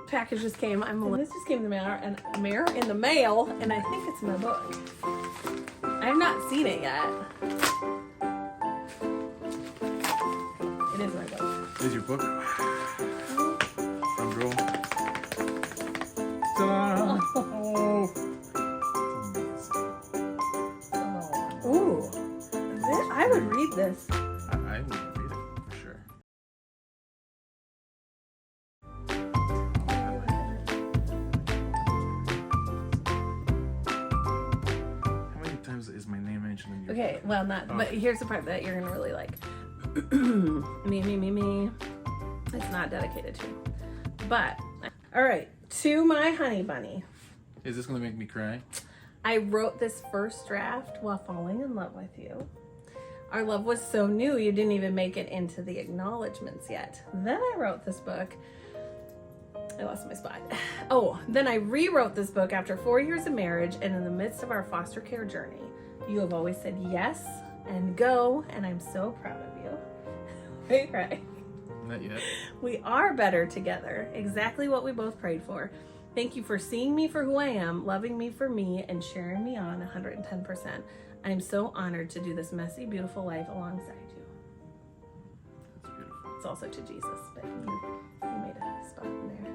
package just came. This just came in the mail, and I think it's my book. I have not seen it yet. It is my book. Is your book? Front row. Ta-da! Oh. Ooh. I would read this. I would read it for sure. How many times is my name mentioned in your Okay, book? well, not. Oh. But here's the part that you're gonna really like. Me. It's not dedicated to. But all right, to my honey bunny. Is this gonna make me cry? I wrote this first draft while falling in love with you. Our love was so new, you didn't even make it into the acknowledgments yet. Then I wrote this book. I lost my spot. Oh, then I rewrote this book after 4 years of marriage and in the midst of our foster care journey. You have always said yes and go, and I'm so proud of you. Right. Not yet. We are better together. Exactly what we both prayed for. Thank you for seeing me for who I am, loving me for me, and cheering me on 110%. I am so honored to do this messy, beautiful life alongside you. That's beautiful. It's also to Jesus, but you made a spot in there.